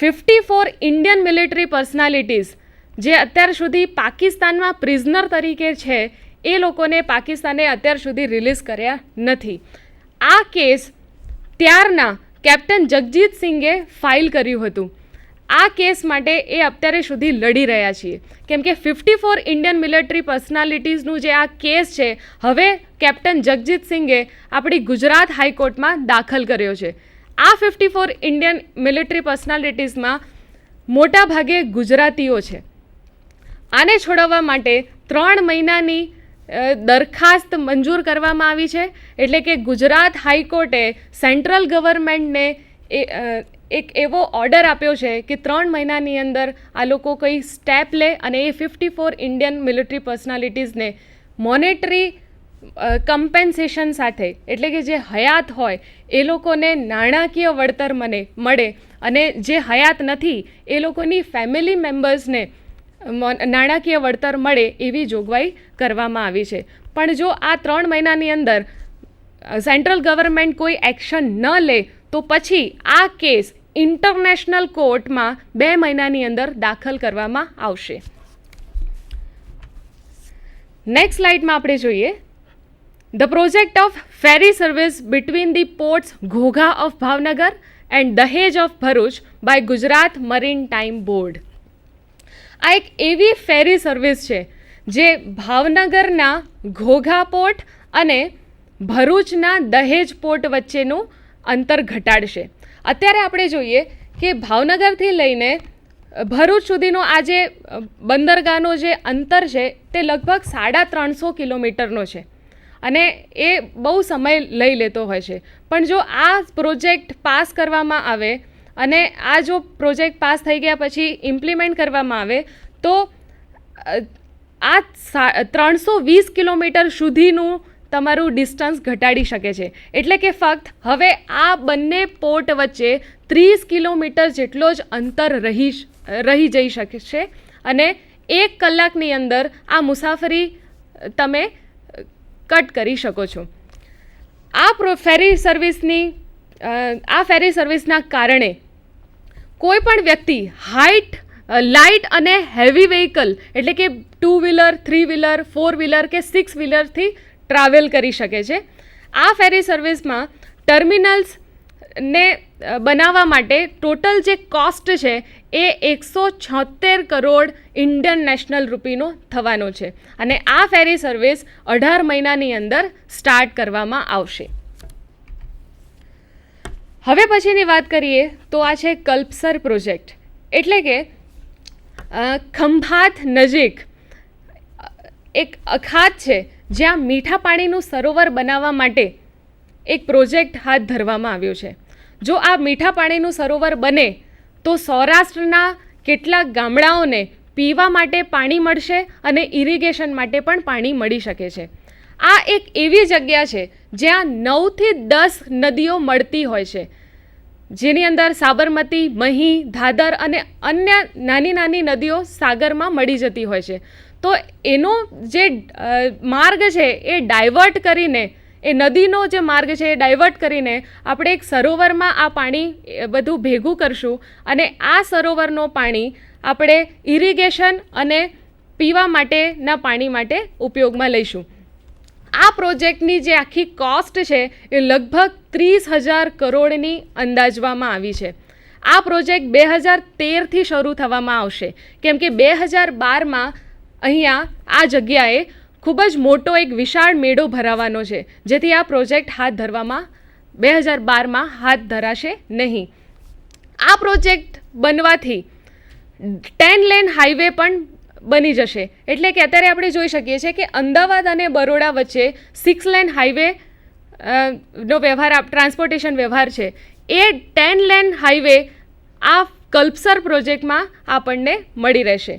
54 Indian military personalities જે અત્યાર સુધી પાકિસ્તાનમાં પ્રિઝનર તરીકે છે એ લોકોને પાકિસ્તાને અત્યાર સુધી રિલીઝ કર્યા નથી. આ કેસ ત્યારના કેપ્ટન જગજીત સિંઘે ફાઇલ કર્યું હતું. આ કેસ માટે એ અત્યારે સુધી લડી રહ્યા છીએ કેમ કે 54 ઇન્ડિયન મિલિટરી પર્સનાલિટીઝનું જે આ કેસ છે હવે કેપ્ટન જગજીત સિંઘે આપણી ગુજરાત હાઈકોર્ટમાં દાખલ કર્યો છે. આ 54 ઇન્ડિયન મિલિટરી પર્સનાલિટીઝમાં મોટા ભાગે ગુજરાતીઓ છે. આને છોડાવવા માટે 3 મહિનાની દરખાસ્ત મંજૂર કરવામાં આવી છે. એટલે કે ગુજરાત હાઈકોર્ટે સેન્ટ્રલ ગવર્મેન્ટને એક એવો ઓર્ડર આપ્યો છે કે 3 મહિનાની અંદર આ લોકો કંઈ સ્ટેપ લે અને એ 54 ઇન્ડિયન મિલિટરી પર્સનાલિટીઝને મોનેટરી કમ્પેન્સેશન સાથે, એટલે કે જે હયાત હોય એ લોકોને નાણાકીય વળતર મળે અને જે હયાત નથી એ લોકોની ફેમિલી મેમ્બર્સને નાણાકીય વળતર મળે એવી જોગવાઈ કરવામાં આવી છે. પણ જો આ 3 મહિનાની અંદર સેન્ટ્રલ ગવર્મેન્ટ કોઈ એક્શન ન લે તો પછી આ કેસ ઇન્ટરનેશનલ કોર્ટમાં 2 મહિનાની અંદર દાખલ કરવામાં આવશે. નેક્સ્ટ સ્લાઇડમાં આપણે જોઈએ the project of ferry service between the ports Ghogha of Bhavnagar and Dahej of Bharuch by Gujarat maritime board. આ એક એવી ફેરી સર્વિસ છે જે ભાવનગરના ઘોઘા પોર્ટ અને ભરૂચના દહેજ પોર્ટ વચ્ચેનું અંતર ઘટાડશે. અત્યારે આપણે જોઈએ કે ભાવનગરથી લઈને ભરૂચ સુધીનો આ જે બંદરગાહનો જે અંતર છે તે લગભગ 350 કિલોમીટરનો છે અને એ બહુ સમય લઈ લેતો હોય છે. પણ જો આ પ્રોજેક્ટ પાસ કરવામાં આવે અને આ જો પ્રોજેક્ટ પાસ થઈ ગયા પછી ઇમ્પ્લિમેન્ટ કરવામાં આવે તો આ 320 કિલોમીટર સુધીનું તમારું ડિસ્ટન્સ ઘટાડી શકે છે. એટલે કે ફક્ત હવે આ બંને પોર્ટ વચ્ચે 30 કિલોમીટર જેટલો જ અંતર રહી જઈ શકે છે અને 1 કલાકની અંદર આ મુસાફરી તમે કટ કરી શકો છો. આ ફેરી સર્વિસના કારણે કોઈ પણ વ્યક્તિ લાઇટ અને હેવી વ્હીકલ એટલે કે 2 વ્હીલર 3 વ્હીલર 4 વ્હીલર કે 6 વ્હીલરથી ટ્રાવેલ કરી શકે છે. આ ફેરી સર્વિસમાં ટર્મિનલ્સને બનાવવા માટે ટોટલ જે કોસ્ટ છે એ 176 કરોડ ઇન્ડિયન નેશનલ રૂપીનો થવાનો છે અને આ ફેરી સર્વિસ 18 મહિનાની અંદર સ્ટાર્ટ કરવામાં આવશે. હવે પછીની વાત કરીએ તો આ છે કલ્પસર પ્રોજેક્ટ. એટલે કે ખંભાત નજીક એક અખાત છે જ્યાં મીઠા પાણીનું સરોવર બનાવવા માટે એક પ્રોજેક્ટ હાથ ધરવામાં આવ્યો છે. જો આ મીઠા પાણીનું સરોવર બને તો સૌરાષ્ટ્રના કેટલાક ગામડાઓને પીવા માટે પાણી મળશે અને ઇરિગેશન માટે પણ પાણી મળી શકે છે. આ એક એવી જગ્યા છે જ્યાં 9 થી 10 નદીઓ મળતી હોય છે, જેની અંદર સાબરમતી, મહી, દાદર અને અન્ય નાની નાની નદીઓ સાગરમાં મળી જતી હોય છે. તો એનો જે માર્ગ છે એ ડાયવર્ટ કરીને, એ નદીનો જે માર્ગ છે એ ડાયવર્ટ કરીને આપણે એક સરોવરમાં આ પાણી બધું ભેગું કરશું અને આ સરોવરનો પાણી આપણે ઇરિગેશન અને પીવા માટેના પાણી માટે ઉપયોગમાં લઈશું. આ પ્રોજેક્ટની જે આખી કોસ્ટ છે એ લગભગ 30,000 કરોડની અંદાજવામાં આવી છે. આ પ્રોજેક્ટ 2013થી શરૂ થવામાં આવશે કેમ કે 2012માં અહીંયા આ જગ્યાએ ખૂબ જ મોટો એક વિશાળ મેળો ભરાવાનો છે, જેથી આ પ્રોજેક્ટ હાથ ધરવામાં 2012માં હાથ ધરાશે નહીં. આ પ્રોજેક્ટ બનવાથી 10 લેન હાઈવે પણ બની જશે. એટલે કે અત્યારે આપણે જોઈ શકીએ છીએ કે અમદાવાદ અને બરોડા વચ્ચે 6 લેન હાઈવે નો વ્યવહાર, ટ્રાન્સપોર્ટેશન વ્યવહાર છે. એ 10 લેન હાઈવે આ કલ્પસર પ્રોજેક્ટમાં આપણને મળી રહેશે.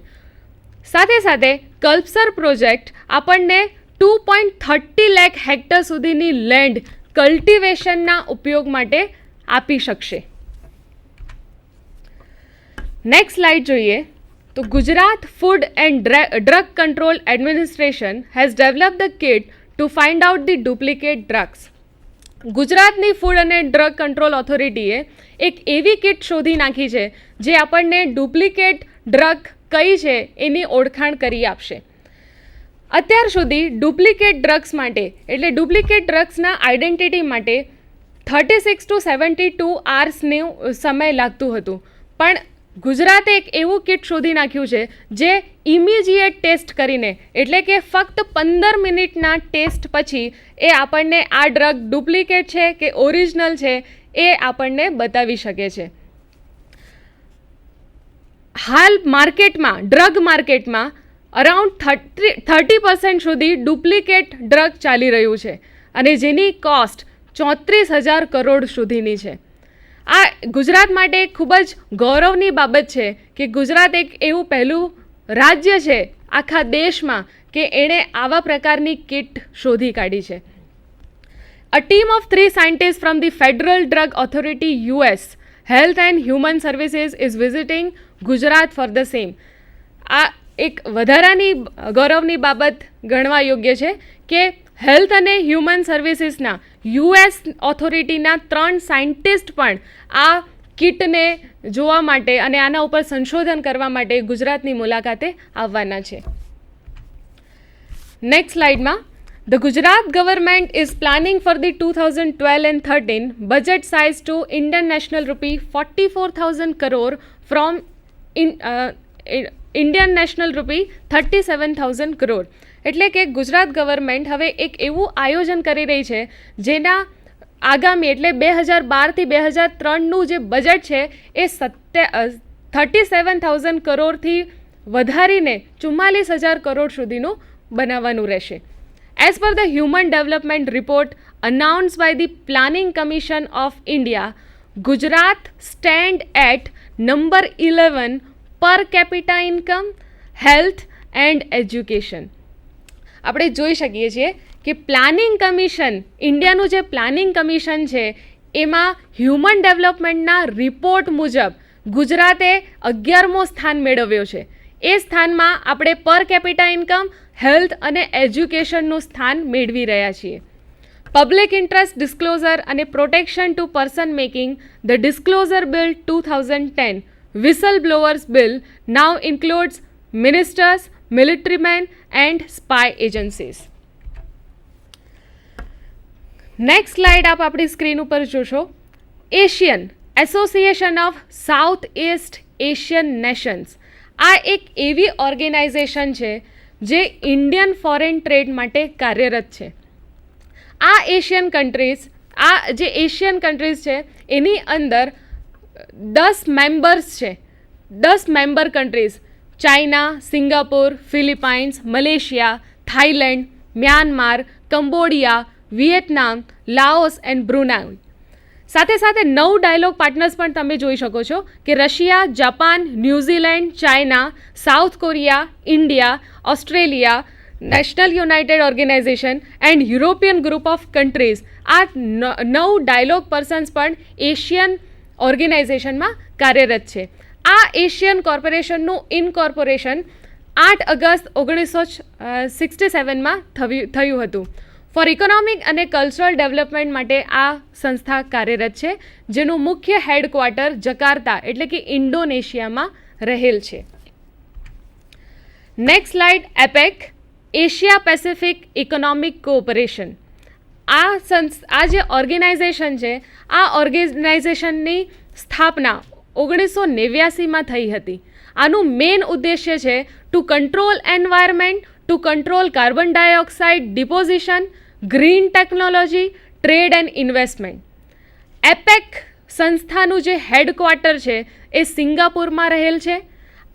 સાથે સાથે કલ્પસર પ્રોજેક્ટ આપણને 2.30 લાખ હેક્ટર સુધીની લેન્ડ કલ્ટિવેશનના ઉપયોગ માટે આપી શકશે. નેક્સ્ટ સ્લાઇડ જોઈએ તો Gujarat food and drug control administration has developed the kit to find out the duplicate drugs. ગુજરાતની ફૂડ અને ડ્રગ કંટ્રોલ ઓથોરિટીએ એક એવી કિટ શોધી નાખી છે જે આપણને ડુપ્લિકેટ ડ્રગ કઈ છે એની ઓળખાણ કરી આપશે. અત્યાર સુધી ડુપ્લિકેટ ડ્રગ્સ માટે એટલે ડુપ્લિકેટ ડ્રગ્સના આઈડેન્ટિટી માટે 36 to 72 hours સમય લાગતું હતું, પણ ગુજરાતે એક એવું કિટ શોધી નાખ્યું છે જે ઇમિજિએટ ટેસ્ટ કરીને એટલે કે ફક્ત 15 મિનિટના ટેસ્ટ પછી એ આપણને આ ડ્રગ ડુપ્લિકેટ છે કે ઓરિજિનલ છે એ આપણને બતાવી શકે છે. હાલ માર્કેટમાં ડ્રગ માર્કેટમાં અરાઉન્ડ 30% સુધી ડુપ્લિકેટ ડ્રગ ચાલી રહ્યું છે અને જેની કોસ્ટ 34,000 કરોડ સુધીની છે. આ ગુજરાત માટે ખૂબ જ ગૌરવની બાબત છે કે ગુજરાત એક એવું પહેલું રાજ્ય છે આખા દેશમાં કે એણે આવા પ્રકારની કિટ શોધી કાઢી છે. A team of 3 scientists from the Federal Drug Authority US Health and Human Services is visiting Gujarat for the same. આ એક વધારાની ગૌરવની બાબત ગણવા યોગ્ય છે કે હેલ્થ અને હ્યુમન સર્વિસીસના યુએસ ઓથોરિટીના 3 સાયન્ટિસ્ટ પણ આ કિટને જોવા માટે અને આના ઉપર સંશોધન કરવા માટે ગુજરાતની મુલાકાતે આવવાના છે. નેક્સ્ટ સ્લાઇડમાં the Gujarat government is planning for the 2012 and 13 budget size to Indian national rupee 44,000 crore from Indian national રૂપી 37,000 crore. એટલે કે ગુજરાત ગવર્મેન્ટ હવે એક એવું આયોજન કરી રહી છે જેના આગામી એટલે 2012થી 2003નું જે બજેટ છે એ 37,000 કરોડથી વધારીને 44,000 કરોડ સુધીનું બનાવવાનું રહેશે. As per the human development report announce by the planning commission of India, Gujarat stand at number 11 per capita income, health and education. આપણે જોઈ શકીએ છીએ કે પ્લાનિંગ કમિશન ઇન્ડિયાનું જે પ્લાનિંગ કમિશન છે એમાં હ્યુમન ડેવલપમેન્ટના રિપોર્ટ મુજબ ગુજરાતે 11મો સ્થાન મેળવ્યો છે. એ સ્થાનમાં આપણે પર કેપિટા ઇન્કમ, હેલ્થ અને એજ્યુકેશનનું સ્થાન મેળવી રહ્યા છીએ. પબ્લિક ઇન્ટરેસ્ટ ડિસ્ક્લોઝર અને protection to person making the disclosure bill 2010 whistle blowers bill now includes ministers, military men and spy agencies. Next slide આપ આપણી સ્ક્રીન ઉપર જોશો. Asian association of south east Asian nations આ એક એવી organisation છે જે ઇન્ડિયન ફોરેન ટ્રેડ માટે કાર્યરત છે. આ એશિયન કન્ટ્રીઝ છે એની અંદર 10 મેમ્બર્સ છે. 10 member countries China, Singapore, Philippines, Malaysia, Thailand, Myanmar, Cambodia, Vietnam, Laos and Brunei. સાથે સાથે 9 ડાયલોગ પાર્ટનર્સ પણ તમે જોઈ શકો છો કે Russia, Japan, New Zealand, China, South Korea, India, Australia, national united organisation and European group of countries. આ 9 dialogue persons પણ એશિયન ઓર્ગેનાઇઝેશનમાં કાર્યરત છે. આ એશિયન કોર્પોરેશનનું ઇનકોર્પોરેશન 8 ઓગસ્ટ 1967માં થયું હતું. ફોર ઇકોનોમિક અને કલ્ચરલ ડેવલપમેન્ટ માટે આ સંસ્થા કાર્યરત છે જેનું મુખ્ય હેડક્વાર્ટર જકાર્તા એટલે કે ઇન્ડોનેશિયામાં રહેલ છે. Next slide APEC Asia Pacific economic cooperation. આ જે ઓર્ગેનાઇઝેશન છે આ ઓર્ગેનાઇઝેશનની સ્થાપના 1989માં થઈ હતી. આનું મેઇન ઉદ્દેશ્ય છે to control environment, to control carbon dioxide deposition, green technology, trade and investment. APEC સંસ્થાનું જે હેડક્વાર્ટર છે એ સિંગાપુરમાં રહેલ છે.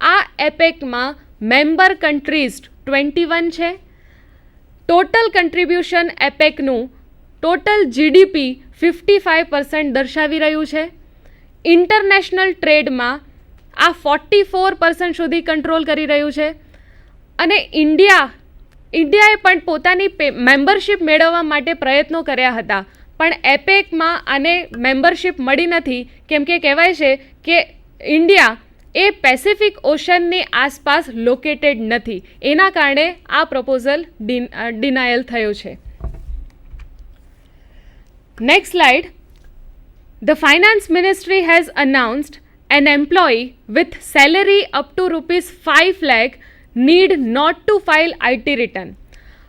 આ એપેકમાં મેમ્બર કન્ટ્રીઝ 21 છે. ટોટલ કન્ટ્રીબ્યુશન એપેકનું ટોટલ જીડીપી 55% દર્શાવી રહ્યું છે. ઇન્ટરનેશનલ ટ્રેડમાં આ 44% સુધી કંટ્રોલ કરી રહ્યું છે. અને ઇન્ડિયાએ પણ પોતાની મેમ્બરશિપ મેળવવા માટે પ્રયત્નો કર્યા હતા, પણ એપેકમાં આને મેમ્બરશિપ મળી નથી કેમ કે કહેવાય છે કે ઇન્ડિયા એ પેસિફિક ઓશનની આસપાસ લોકેટેડ નથી. એના કારણે આ પ્રપોઝલ ડિનાયલ થયો છે. Next slide. The Finance Ministry has announced an employee with salary up to rupees 5 lakh need not to file IT return.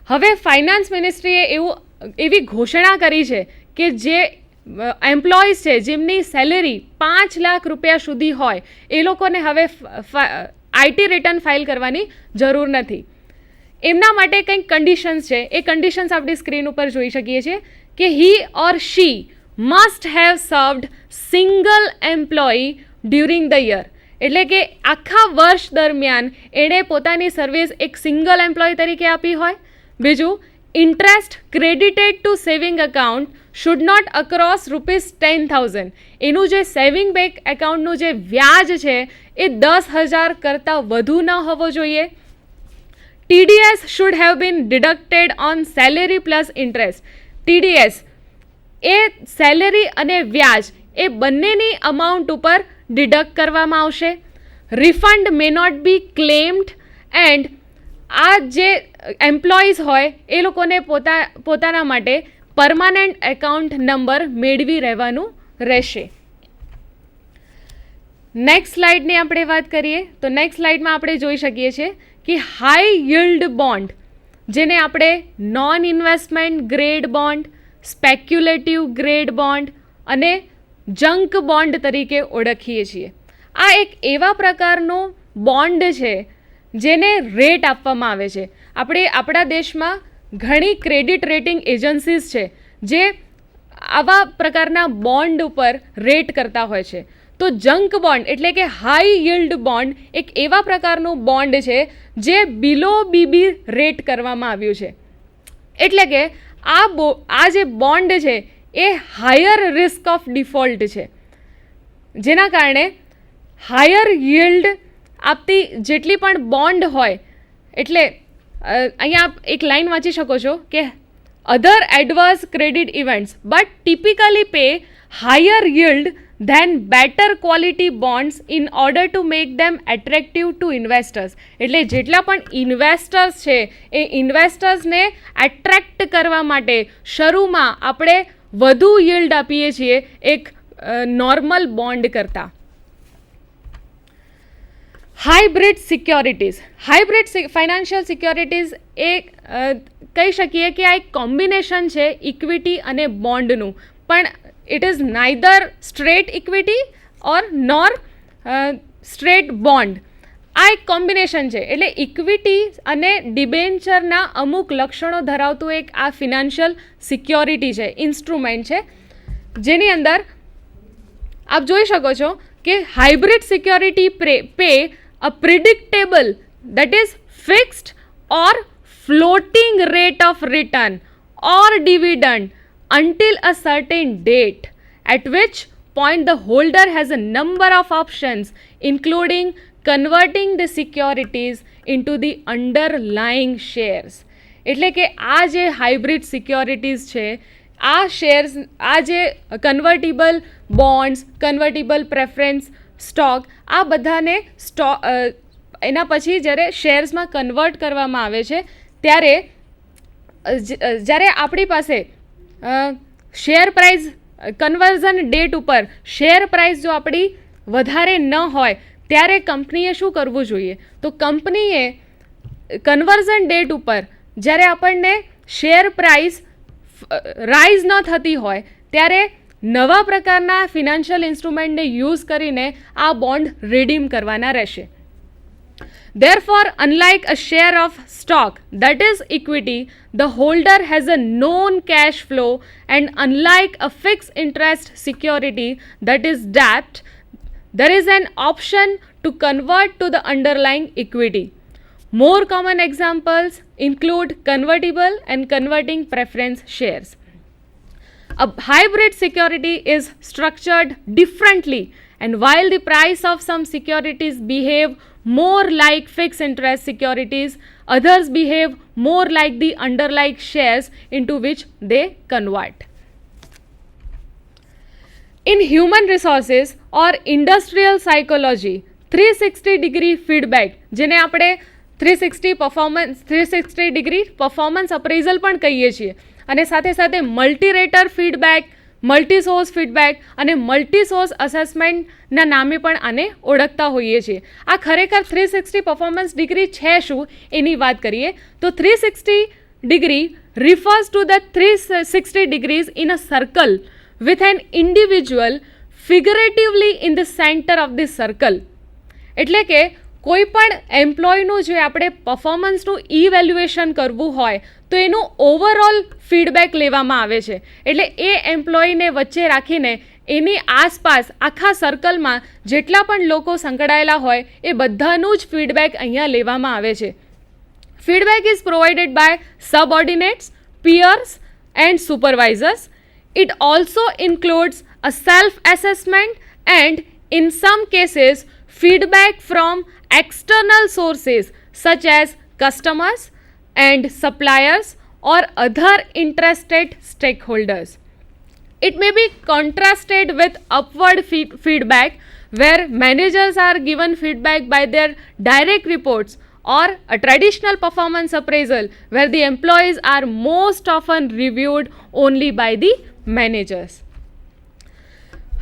હવે ફાઇનાન્સ મિનિસ્ટ્રીએ એવી ઘોષણા કરી છે કે જે એમ્પ્લોઈઝ છે જેમની સેલેરી 5 લાખ રૂપિયા સુધી હોય એ લોકોને હવે આઈટી રિટર્ન ફાઇલ કરવાની જરૂર નથી. એમના માટે કંઈક કન્ડિશન્સ છે, એ કન્ડિશન્સ આપણી સ્ક્રીન ઉપર જોઈ શકીએ છીએ કે he or she must have served single employee during the year. એટલે કે આખા વર્ષ દરમિયાન એણે પોતાની સર્વિસ એક સિંગલ એમ્પ્લોય તરીકે આપી હોય. બીજું, interest credited to saving account should not across ₹10,000. એનું જે સેવિંગ બેંક એકાઉન્ટનું જે વ્યાજ છે એ 10,000 કરતાં વધુ ન હોવો જોઈએ. TDS should have been deducted on salary plus interest. TDS એ સેલેરી અને વ્યાજ એ બંનેની અમાઉન્ટ ઉપર ડિડક્ટ કરવામાં આવશે. Refund may not be claimed and આ જે એમ્પ્લોઈઝ હોય એ લોકોને પોતાના માટે પરમાનન્ટ એકાઉન્ટ નંબર મેળવી રહેવાનું રહેશે. નેક્સ્ટ સ્લાઇડની આપણે વાત કરીએ તો નેક્સ્ટ સ્લાઇડમાં આપણે જોઈ શકીએ છીએ કે હાઈ યીલ્ડ બોન્ડ, જેને આપણે non investment grade bond, speculative grade bond અને જંક બોન્ડ તરીકે ઓળખીએ છીએ. આ એક એવા પ્રકારનો બોન્ડ છે જેને રેટ આપવામાં આવે છે. આપણા દેશમાં ઘણી ક્રેડિટ રેટિંગ એજન્સીસ છે જે આવા પ્રકારના બોન્ડ ઉપર રેટ કરતા હોય છે. તો જંક બોન્ડ એટલે કે હાઈ યીલ્ડ બોન્ડ એક એવા પ્રકારનું બોન્ડ છે જે બિલો બીબી રેટ કરવામાં આવ્યું છે. એટલે કે આ જે બોન્ડ છે એ હાયર રિસ્ક ઓફ ડિફોલ્ટ છે, જેના કારણે હાયર યીલ્ડ આપતી જેટલી પણ બોન્ડ હોય, એટલે અહીંયા આપ એક લાઈન વાંચી શકો છો કે other adverse credit events but typically pay higher yield than better quality bonds in order to make them attractive to investors. એટલે જેટલા પણ ઇન્વેસ્ટર્સ છે એ ઇન્વેસ્ટર્સને એટ્રેક્ટ કરવા માટે શરૂમાં આપણે વધુ યીલ્ડ આપીએ છીએ એક નોર્મલ બોન્ડ કરતાં. Hybrid securities, hybrid financial securities એ કહી શકીએ કે આ એક કોમ્બિનેશન છે ઇક્વિટી અને બોન્ડનું, પણ it is neither straight equity or nor straight bond. આ એક કોમ્બિનેશન છે. એટલે ઇક્વિટી અને ડિબેન્ચરના અમુક લક્ષણો ધરાવતું એક આ ફિનાન્શિયલ સિક્યોરિટી છે, ઇન્સ્ટ્રુમેન્ટ છે, જેની અંદર આપ જોઈ શકો છો કે hybrid security pay a predictable, that is fixed or floating rate of return or dividend until a certain date, at which point the holder has a number of options including converting the securities into the underlying shares. એટલે કે આ જે hybrid securities છે, આ shares, આ જે કન્વર્ટિબલ bonds, કન્વર્ટિબલ preference stock, આ બધાને એના પછી જ્યારે શેર્સમાં કન્વર્ટ કરવામાં આવે છે ત્યારે જ્યારે આપણી પાસે શેર પ્રાઇસ કન્વર્ઝન ડેટ ઉપર શેર પ્રાઇસ જો આપણી વધારે ન હોય ત્યારે કંપનીએ શું કરવું જોઈએ? તો કંપનીએ કન્વર્ઝન ડેટ ઉપર જ્યારે આપણને શેર પ્રાઇસ રાઇઝ ન થતી હોય ત્યારે નવા પ્રકારના ફિનાન્શિયલ ઇન્સ્ટ્રુમેન્ટને યુઝ કરીને આ બોન્ડ રિડીમ કરવાના રહેશે. Therefore, unlike a share of stock, that is equity, the holder has a known cash flow, and unlike a fixed interest security, that is debt, there is an option to convert to the underlying equity. More common examples include convertible and converting preference shares. A hybrid security is structured differently, and while the price of some securities behave more like fixed interest securities, others behave more like the underlying shares into which they convert. In human resources or industrial psychology, 360-degree feedback, જેને આપણે 360 degree performance appraisal પણ કહીએ છીએ, અને સાથે સાથે મલ્ટીરેટર feedback, multi source feedback અને multi source અસેસમેન્ટના નામે પણ આને ઓળખતા હોઈએ છીએ. આ ખરેખર 360 પરફોર્મન્સ ડિગ્રી છે શું એની વાત કરીએ તો 360 degree refers to the 360 degrees in a circle with an individual figuratively in the center of the circle. એટલે કે કોઈ પણ એમ્પ્લોયનું જે આપણે પરફોર્મન્સનું ઇવેલ્યુએશન કરવું હોય તો એનું ઓવરઓલ ફીડબેક લેવામાં આવે છે. એટલે એ એમ્પ્લોયને વચ્ચે રાખીને એની આસપાસ આખા સર્કલમાં જેટલા પણ લોકો સંકળાયેલા હોય એ બધાનું જ ફીડબેક અહીંયા લેવામાં આવે છે. Feedback is provided by subordinates, peers and supervisors. It also includes a self-assessment and in some cases feedback from external sources such as customers and suppliers or other interested stakeholders. It may be contrasted with upward feedback where managers are given feedback by their direct reports or a traditional performance appraisal where the employees are most often reviewed only by the managers.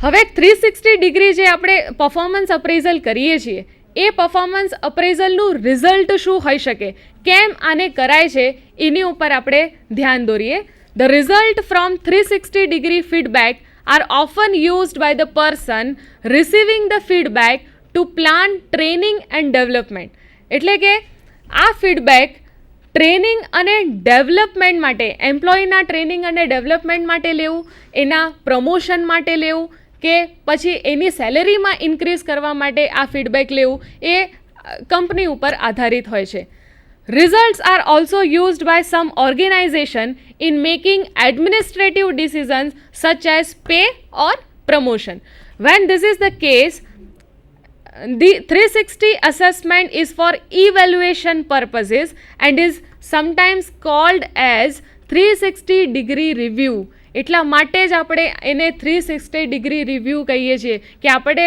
હવે 360 degree જે આપણે performance appraisal કરીએ છીએ એ performance અપ્રેઝલનું result શું હોઈ શકે, કેમ આને કરાય છે એની ઉપર આપણે ધ્યાન દોરીએ. The result from 360 degree feedback are often used by the person receiving the feedback to plan training and development. એટલે કે આ ફીડબેક ટ્રેનિંગ અને ડેવલપમેન્ટ માટે, એમ્પ્લોયના ટ્રેનિંગ અને ડેવલપમેન્ટ માટે લેવું, એના પ્રમોશન માટે લેવું કે પછી એની સેલેરીમાં ઇન્ક્રીઝ કરવા માટે આ ફીડબેક લેવું એ કંપની ઉપર આધારિત હોય છે. Results are also used by some organization in making administrative decisions such as pay or promotion. When this is the case, the 360 assessment is for evaluation purposes and is sometimes called as 360 degree review. એટલા માટે જ આપણે એને 360 degree review કહીએ છીએ કે આપણે